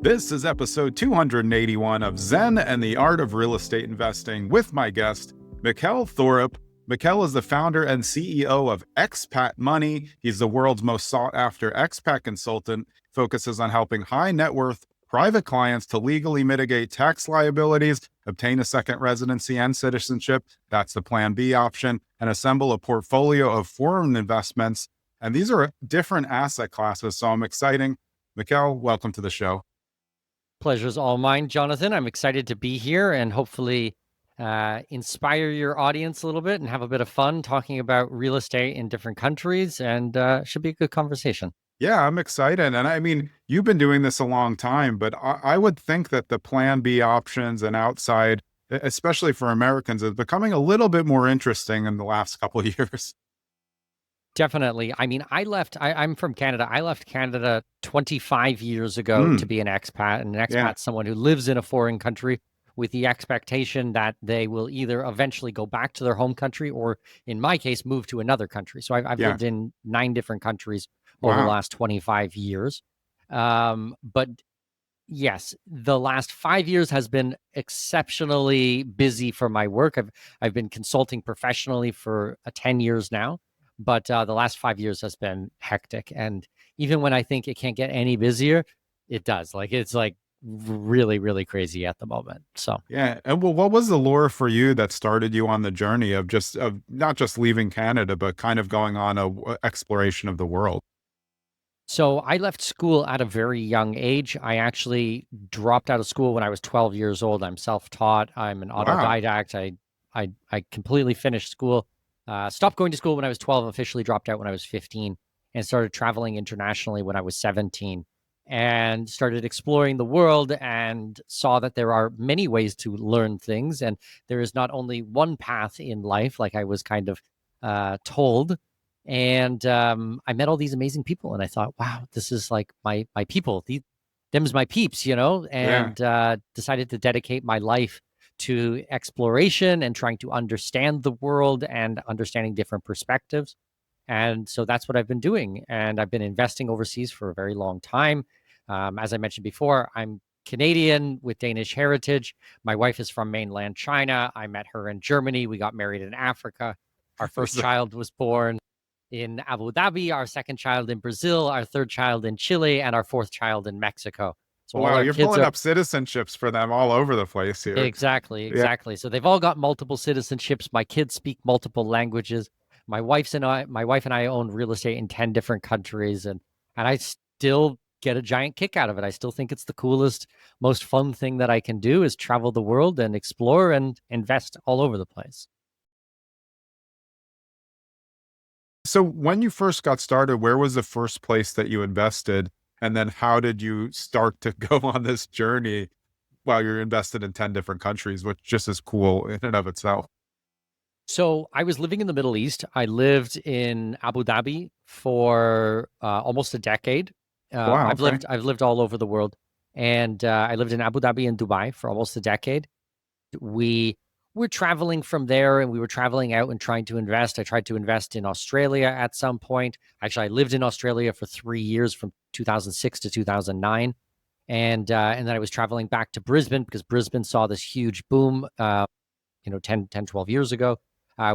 This is episode 281 of Zen and the Art of Real Estate Investing with my guest, Mikkel Thorup. Mikkel is the founder and CEO of Expat Money. He's the world's most sought after expat consultant, focuses on helping high net worth private clients to legally mitigate tax liabilities, obtain a second residency and citizenship. That's the Plan B option, and assemble a portfolio of foreign investments. And these are different asset classes. So I'm excited. Mikkel, welcome to the show. Pleasure's all mine, Jonathan. I'm excited to be here and hopefully inspire your audience a little bit and have a bit of fun talking about real estate in different countries, and should be a good conversation. Yeah, I'm excited. And I mean, you've been doing this a long time, but I would think that the Plan B options and outside, especially for Americans, is becoming a little bit more interesting in the last couple of years. Definitely. I mean, I'm from Canada. I left Canada 25 years ago to be an expat. And an expat is someone who lives in a foreign country with the expectation that they will either eventually go back to their home country or, in my case, move to another country. So I've lived in 9 different countries over the last 25 years. But yes, the last 5 years has been exceptionally busy for my work. I've been consulting professionally for 10 years now. But the last 5 years has been hectic. And even when I think it can't get any busier, it does. It's really, really crazy at the moment. So yeah. And well, what was the lure for you that started you on the journey of not just leaving Canada, but kind of going on a exploration of the world? So I left school at a very young age. I actually dropped out of school when I was 12 years old. I'm self-taught. I'm an autodidact. I completely finished school. Stopped going to school when I was 12, officially dropped out when I was 15, and started traveling internationally when I was 17, and started exploring the world and saw that there are many ways to learn things. And there is not only one path in life, like I was kind of told. And I met all these amazing people, and I thought, wow, this is like my people. Them's my peeps, and decided to dedicate my life to exploration and trying to understand the world and understanding different perspectives. And so that's what I've been doing. And I've been investing overseas for a very long time. As I mentioned before, I'm Canadian with Danish heritage. My wife is from mainland China. I met her in Germany. We got married in Africa. Our first child was born in Abu Dhabi, our second child in Brazil, our third child in Chile, and our fourth child in Mexico. So wow, you're pulling up citizenships for them all over the place here. Exactly. Yeah. So they've all got multiple citizenships. My kids speak multiple languages. My wife and I own real estate in 10 different countries, and I still get a giant kick out of it. I still think it's the coolest, most fun thing that I can do is travel the world and explore and invest all over the place. So when you first got started, where was the first place that you invested? And then how did you start to go on this journey while you're invested in 10 different countries, which just is cool in and of itself? So I was living in the Middle East. I lived in Abu Dhabi for almost a decade. Wow, I've lived all over the world, and I lived in Abu Dhabi and Dubai for almost a decade. We were traveling from there, and we were traveling out and trying to invest. I tried to invest in Australia at some point. Actually, I lived in Australia for 3 years, from 2006 to 2009. And then I was traveling back to Brisbane because Brisbane saw this huge boom, 10, 12 years ago.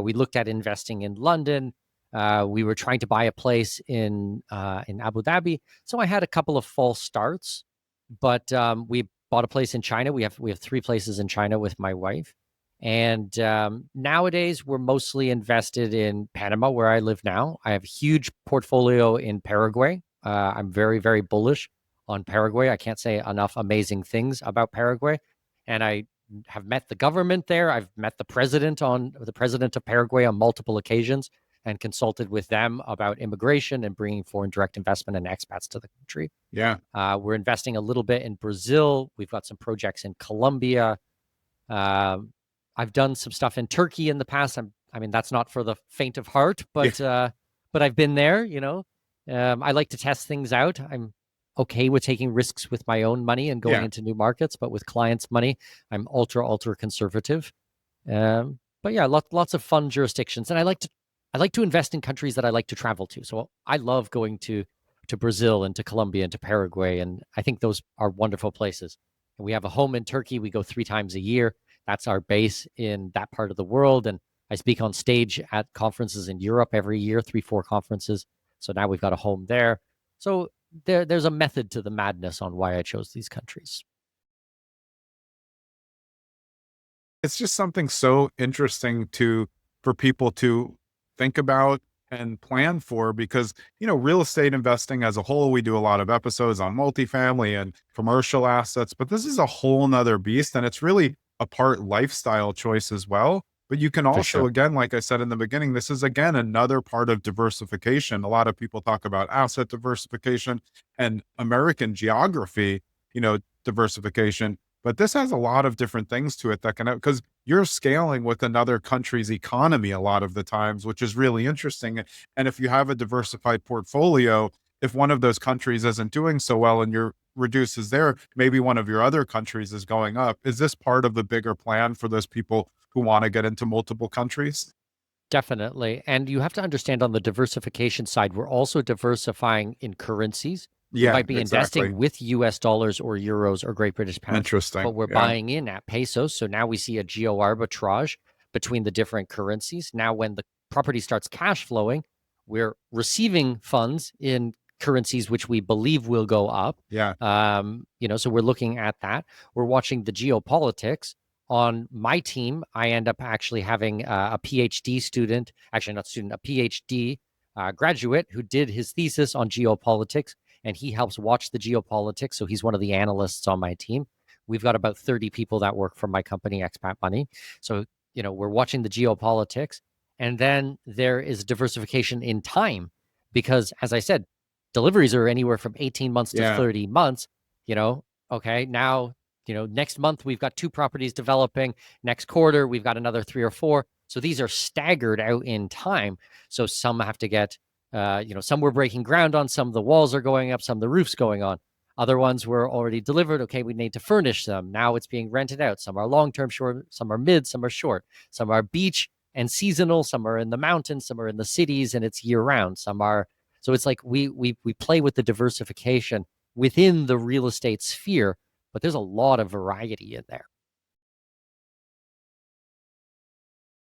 We looked at investing in London. We were trying to buy a place in Abu Dhabi. So I had a couple of false starts, but we bought a place in China. We have 3 places in China with my wife. And nowadays, we're mostly invested in Panama, where I live now. I have a huge portfolio in Paraguay. I'm very, very bullish on Paraguay. I can't say enough amazing things about Paraguay. And I have met the government there. I've met the president of Paraguay on multiple occasions and consulted with them about immigration and bringing foreign direct investment and expats to the country. Yeah. We're investing a little bit in Brazil. We've got some projects in Colombia. I've done some stuff in Turkey in the past. I mean, that's not for the faint of heart, but I've been there, I like to test things out. I'm okay with taking risks with my own money and going into new markets, but with clients' money, I'm ultra conservative. But yeah, lots of fun jurisdictions. And I like to invest in countries that I like to travel to. So I love going to to Brazil and to Colombia and to Paraguay. And I think those are wonderful places. And we have a home in Turkey. We go 3 times a year. That's our base in that part of the world. And I speak on stage at conferences in Europe every year, 3-4 conferences. So now we've got a home there. So there's a method to the madness on why I chose these countries. It's just something so interesting for people to think about and plan for, because real estate investing as a whole, we do a lot of episodes on multifamily and commercial assets, but this is a whole nother beast, and it's really a part lifestyle choice as well. But you can For also, sure. again, like I said in the beginning, this is again another part of diversification. A lot of people talk about asset diversification and American geography, diversification. But this has a lot of different things to it that can, because you're scaling with another country's economy a lot of the times, which is really interesting. And if you have a diversified portfolio, if one of those countries isn't doing so well and your reduces there, maybe one of your other countries is going up. Is this part of the bigger plan for those people who want to get into multiple countries? Definitely. And you have to understand on the diversification side, we're also diversifying in currencies. We Yeah, might be exactly. investing with US dollars or euros or Great British pounds, but Interesting. we're Yeah. buying in at pesos. So now we see a geo arbitrage between the different currencies. Now, when the property starts cash flowing, we're receiving funds in currencies which we believe will go up. Yeah. So we're looking at that. We're watching the geopolitics. On my team, I end up actually having a PhD student, actually not student, a PhD graduate who did his thesis on geopolitics, and he helps watch the geopolitics. So he's one of the analysts on my team. We've got about 30 people that work for my company, Expat Money. So, we're watching the geopolitics. And then there is diversification in time because, as I said, deliveries are anywhere from 18 months to Yeah. 30 months. Okay, now next month we've got 2 properties developing. Next quarter, we've got another 3 or 4. So these are staggered out in time. So some have to get, some we're breaking ground on, some the walls are going up, some the roof's going on. Other ones were already delivered. Okay, we need to furnish them. Now it's being rented out. Some are long-term short, some are mid, some are short. Some are beach and seasonal, some are in the mountains, some are in the cities, and it's year-round. Some are, so it's like we play with the diversification within the real estate sphere, but there's a lot of variety in there.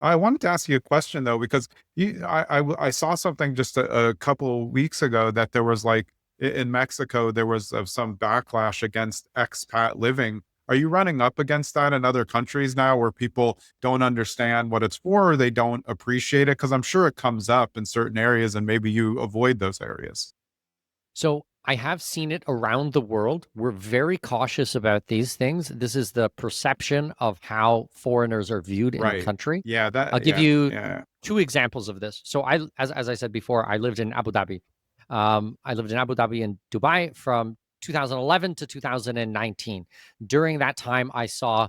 I wanted to ask you a question though, because I saw something just a couple weeks ago that there was like in Mexico, there was some backlash against expat living. Are you running up against that in other countries now where people don't understand what it's for or they don't appreciate it? Because I'm sure it comes up in certain areas and maybe you avoid those areas. So I have seen it around the world. We're very cautious about these things. This is the perception of how foreigners are viewed in a Right. country. Yeah. I'll give Yeah. you Yeah. 2 examples of this. So as I said before, I lived in Abu Dhabi. I lived in Abu Dhabi and Dubai from 2011 to 2019. During that time, I saw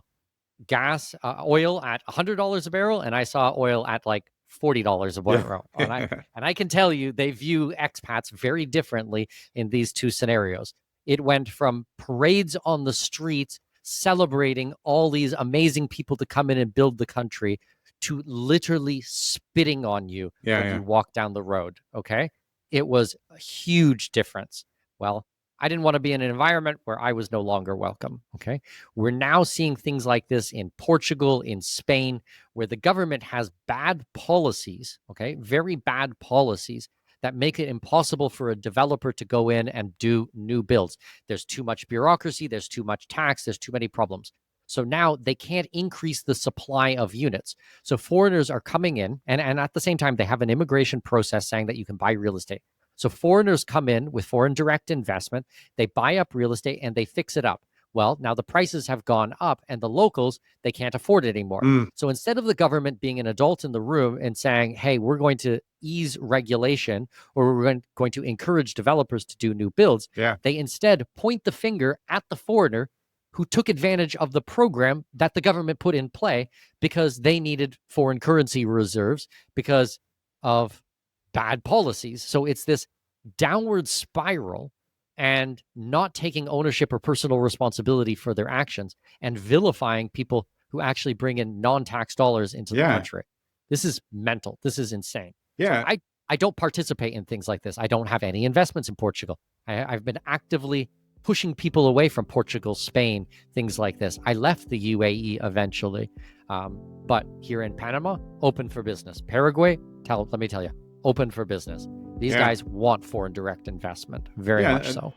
oil at $100 a barrel, and I saw oil at like $40 a Yeah. barrel. And I can tell you, they view expats very differently in these 2 scenarios. It went from parades on the streets celebrating all these amazing people to come in and build the country to literally spitting on you Yeah. when Yeah. you walk down the road. Okay. It was a huge difference. Well, I didn't want to be in an environment where I was no longer welcome. Okay. We're now seeing things like this in Portugal, in Spain, where the government has bad policies, okay, very bad policies that make it impossible for a developer to go in and do new builds. There's too much bureaucracy, there's too much tax, there's too many problems. So now they can't increase the supply of units. So foreigners are coming in, and at the same time, they have an immigration process saying that you can buy real estate. So foreigners come in with foreign direct investment, they buy up real estate and they fix it up. Well, now the prices have gone up and the locals, they can't afford it anymore. Mm, So instead of the government being an adult in the room and saying, hey, we're going to ease regulation or we're going to encourage developers to do new builds, yeah. they instead point the finger at the foreigner who took advantage of the program that the government put in play because they needed foreign currency reserves because of bad policies. So it's this downward spiral and not taking ownership or personal responsibility for their actions and vilifying people who actually bring in non-tax dollars into the Yeah. country. This is mental. This is insane. So Yeah. I don't participate in things like this. I don't have any investments in Portugal. I've been actively pushing people away from Portugal, Spain, things like this. I left the UAE eventually, but here in Panama, open for business. Paraguay, let me tell you, open for business. These guys want foreign direct investment, very much so.